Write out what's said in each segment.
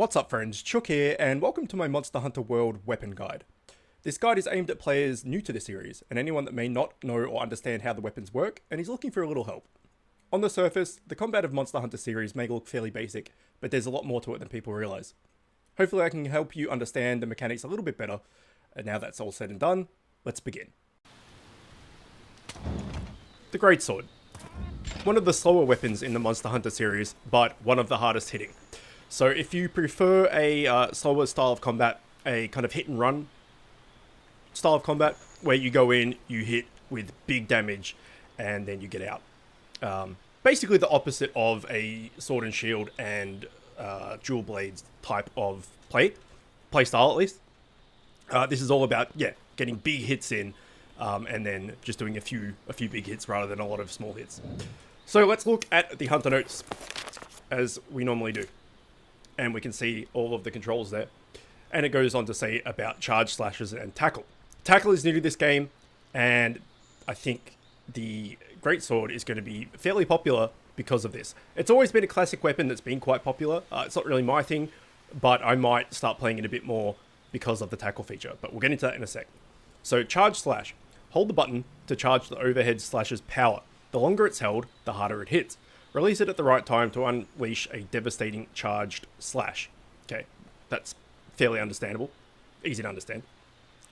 What's up friends, Chook here, and welcome to my Monster Hunter World weapon guide. This guide is aimed at players new to the series, and anyone that may not know or understand how the weapons work, and is looking for a little help. On the surface, the combat of Monster Hunter series may look fairly basic, but there's a lot more to it than people realise. Hopefully I can help you understand the mechanics a little bit better, and now that's all said and done, let's begin. The Greatsword. One of the slower weapons in the Monster Hunter series, but one of the hardest hitting. So if you prefer a slower style of combat, a kind of hit and run style of combat, where you go in, you hit with big damage, and then you get out. Basically the opposite of a sword and shield and dual blades type of play style at least. This is all about, getting big hits in, and then just doing a few big hits rather than a lot of small hits. So let's look at the Hunter notes, as we normally do. And we can see all of the controls there. And it goes on to say about charge, slashes, and tackle. Tackle is new to this game, and I think the Greatsword is going to be fairly popular because of this. It's always been a classic weapon that's been quite popular. It's not really my thing, but I might start playing it a bit more because of the tackle feature. But we'll get into that in a sec. So charge slash. Hold the button to charge the overhead slash's power. The longer it's held, the harder it hits. Release it at the right time to unleash a devastating charged slash. Okay, that's fairly understandable. Easy to understand.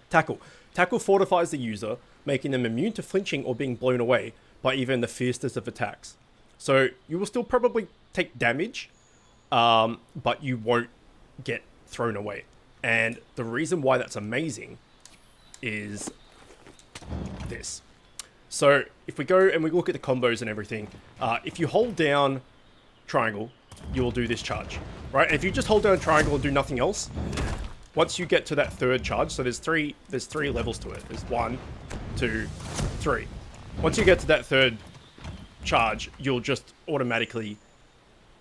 Tackle. Tackle fortifies the user, making them immune to flinching or being blown away by even the fiercest of attacks. So you will still probably take damage, but you won't get thrown away. And the reason why that's amazing is this. So if we go and we look at the combos and everything, if you hold down triangle, you will do this charge, right? If you just hold down triangle and do nothing else, once you get to that third charge, so there's three levels to it. There's 1, 2, 3. Once you get to that third charge, you'll just automatically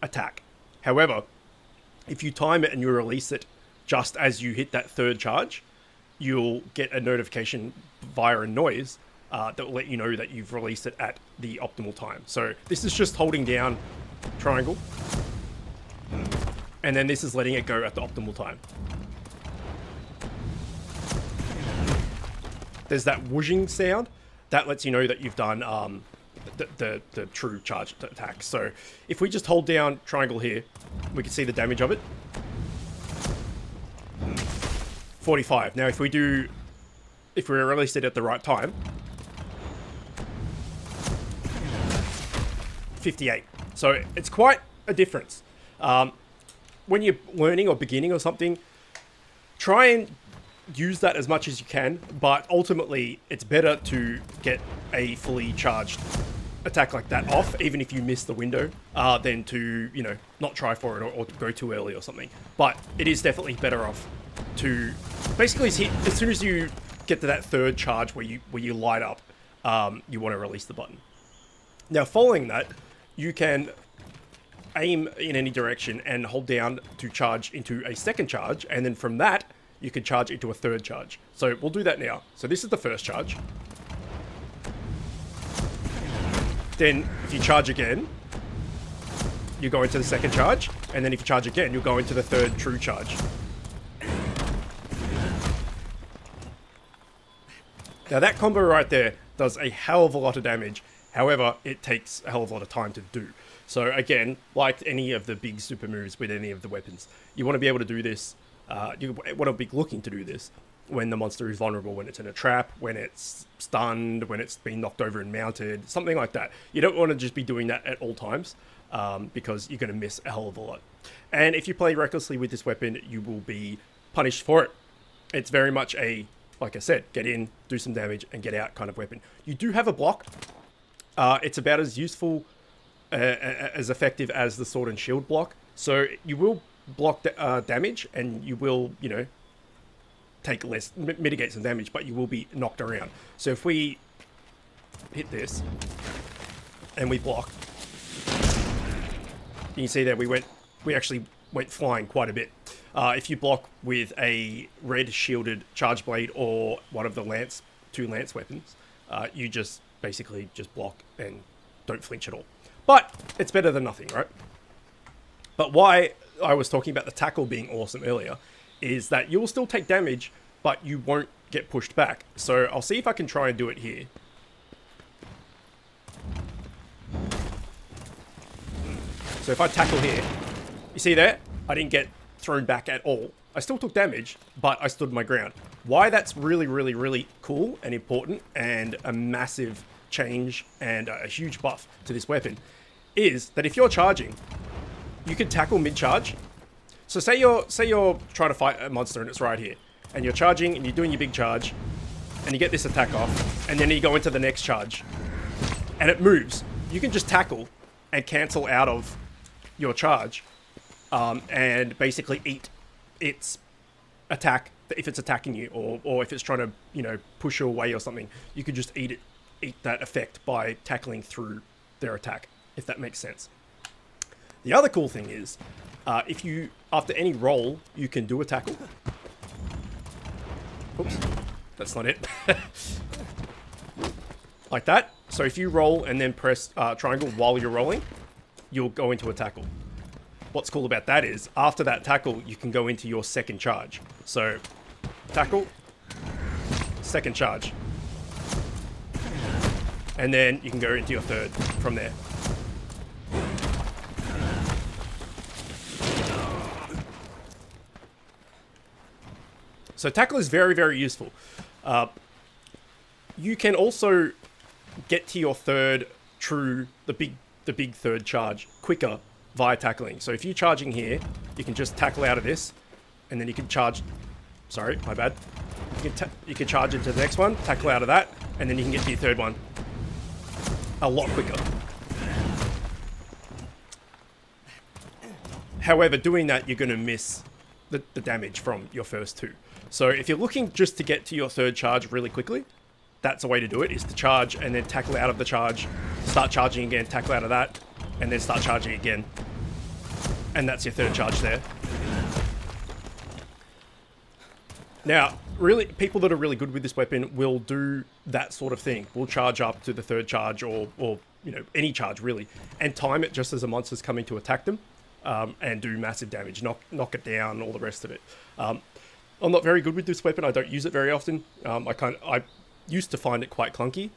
attack. However, if you time it and you release it just as you hit that third charge, you'll get a notification via a noise that will let you know that you've released it at the optimal time. So this is just holding down triangle, and then this is letting it go at the optimal time. There's that whooshing sound that lets you know that you've done the true charge attack. So if we just hold down triangle here, we can see the damage of it. 45. Now if we release it at the right time, 58. So it's quite a difference. When you're learning or beginning or something, try and use that as much as you can, but ultimately it's better to get a fully charged attack like that off, even if you miss the window, than to, not try for it or go too early or something. But it is definitely better off to basically hit as soon as you get to that third charge where you light up, you want to release the button. Now following that, you can aim in any direction and hold down to charge into a second charge, and then from that you can charge into a third charge. So we'll do that now. So this is the first charge. Then if you charge again, you go into the second charge, and then if you charge again, you'll go into the third true charge. Now that combo right there does a hell of a lot of damage. However, it takes a hell of a lot of time to do. So again, like any of the big super moves with any of the weapons, you want to be able to do this, you want to be looking to do this when the monster is vulnerable, when it's in a trap, when it's stunned, when it's been knocked over and mounted, something like that. You don't want to just be doing that at all times, because you're going to miss a hell of a lot. And if you play recklessly with this weapon, you will be punished for it. It's very much a, like I said, get in, do some damage, and get out kind of weapon. You do have a block. It's about as useful, as effective as the sword and shield block. So you will block damage, and you will, take less, mitigate some damage, but you will be knocked around. So if we hit this, and we block, you can see that we actually went flying quite a bit. If you block with a red shielded charge blade or one of the two lance weapons, you just basically just block and don't flinch at all. But it's better than nothing, right? But why I was talking about the tackle being awesome earlier, is that you'll still take damage, but you won't get pushed back. So I'll see if I can try and do it here. So if I tackle here, you see there? I didn't get thrown back at all. I still took damage, but I stood my ground. Why that's really, really, really cool and important and a massive change and a huge buff to this weapon is that if you're charging, you can tackle mid-charge. So say you're trying to fight a monster and it's right here, and you're charging and you're doing your big charge, and you get this attack off, and then you go into the next charge, and it moves. You can just tackle and cancel out of your charge, and basically eat its attack if it's attacking you, or if it's trying to, you know, push you away or something. You could just eat that effect by tackling through their attack, if that makes sense. The other cool thing is, if you, after any roll, you can do a tackle. Oops, that's not it. Like that. So if you roll and then press triangle while you're rolling, you'll go into a tackle. What's cool about that is, after that tackle, you can go into your second charge. So, tackle, second charge. And then you can go into your third from there. So tackle is very, very useful. You can also get to your third the big third charge quicker via tackling. So if you're charging here, you can just tackle out of this, and then you can charge. Sorry, my bad. You can charge into the next one, tackle out of that, and then you can get to your third one a lot quicker. However, doing that, you're going to miss the damage from your first two. So if you're looking just to get to your third charge really quickly, that's a way to do it, is to charge and then tackle out of the charge, start charging again, tackle out of that, and then start charging again. And that's your third charge there. Now, really, people that are really good with this weapon will do that sort of thing. Will charge up to the third charge or you know, any charge really, and time it just as a monster's coming to attack them, and do massive damage, knock it down, all the rest of it. I'm not very good with this weapon. I don't use it very often. I used to find it quite clunky,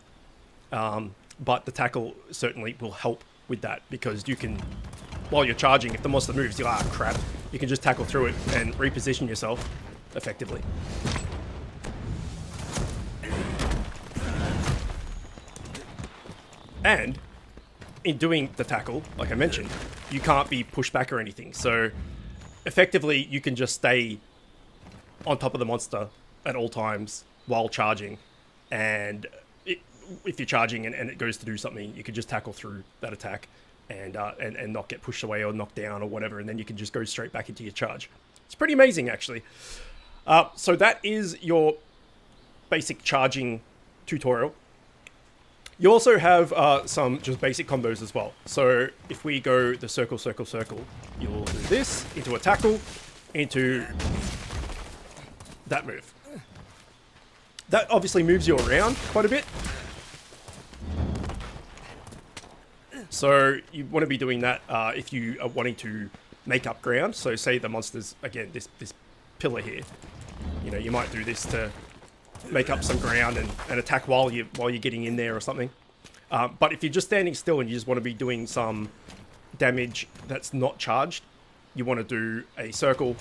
but the tackle certainly will help with that, because you can, while you're charging, if the monster moves, you're like, ah, crap, you can just tackle through it and reposition yourself effectively. And in doing the tackle, like I mentioned, you can't be pushed back or anything. So effectively, you can just stay on top of the monster at all times while charging. And if you're charging and it goes to do something, you can just tackle through that attack and not get pushed away or knocked down or whatever. And then you can just go straight back into your charge. It's pretty amazing, actually. So that is your basic charging tutorial. You also have some just basic combos as well. So if we go the circle, circle, circle, you'll do this into a tackle, into that move. That obviously moves you around quite a bit. So you want to be doing that if you are wanting to make up ground. So say the monster's, again, this pillar here. You know, you might do this to make up some ground and attack while you're getting in there or something. But if you're just standing still and you just want to be doing some damage that's not charged, you want to do a circle,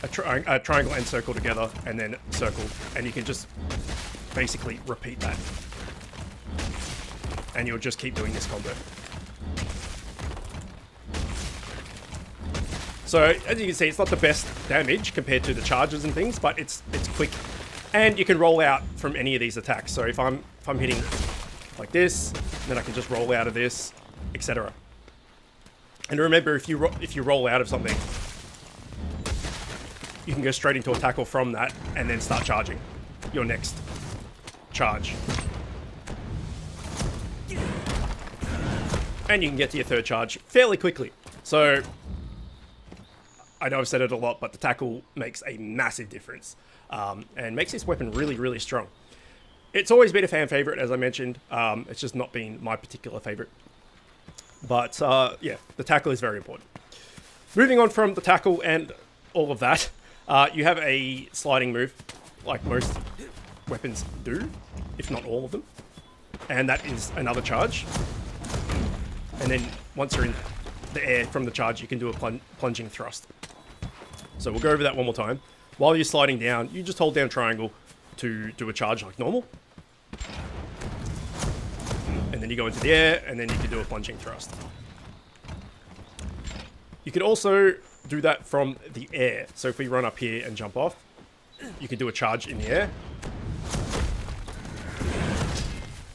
a triangle and circle together, and then circle, and you can just basically repeat that. And you'll just keep doing this combo. So as you can see, it's not the best damage compared to the charges and things, but it's quick, and you can roll out from any of these attacks. So if I'm hitting like this, then I can just roll out of this, etc. And remember, if you roll out of something, you can go straight into a tackle from that, and then start charging your next charge. And you can get to your third charge fairly quickly. So I know I've said it a lot, but the tackle makes a massive difference, and makes this weapon really, really strong. It's always been a fan favorite, as I mentioned. It's just not been my particular favorite. But yeah, the tackle is very important. Moving on from the tackle and all of that, you have a sliding move, like most weapons do, if not all of them. And that is another charge. And then once you're in the air from the charge, you can do a plunging thrust. So we'll go over that one more time. While you're sliding down, you just hold down triangle to do a charge like normal. And then you go into the air, and then you can do a plunging thrust. You can also do that from the air. So if we run up here and jump off, you can do a charge in the air.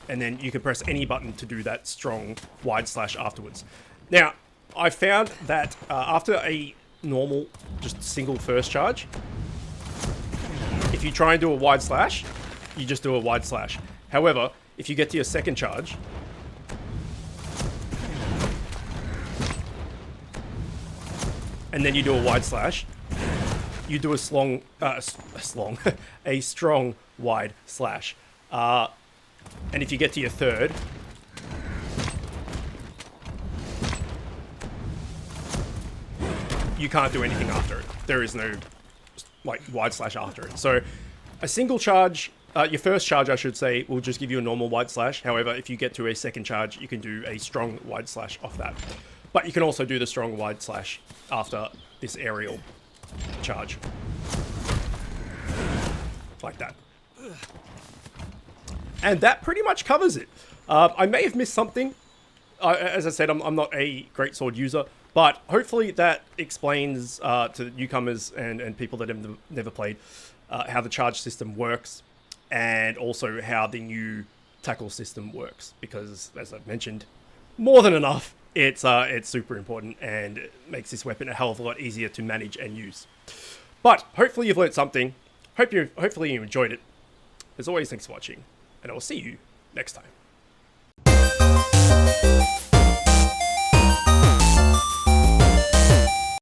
And then you can press any button to do that strong wide slash afterwards. Now, I found that after a normal, just single first charge, if you try and do a wide slash, you just do a wide slash. However, if you get to your second charge, and then you do a wide slash, you do a a strong wide slash. And if you get to your third, you can't do anything after it. There is no like wide slash after it. So a single charge, your first charge I should say, will just give you a normal wide slash. However, if you get to a second charge, you can do a strong wide slash off that. But you can also do the strong wide slash after this aerial charge. Like that. And that pretty much covers it. I may have missed something. As I said, I'm not a great sword user, but hopefully that explains to newcomers and people that have never played how the charge system works, and also how the new tackle system works. Because, as I've mentioned, more than enough, it's super important and it makes this weapon a hell of a lot easier to manage and use. But hopefully you've learned something. Hopefully you enjoyed it. As always, thanks for watching, and I will see you next time.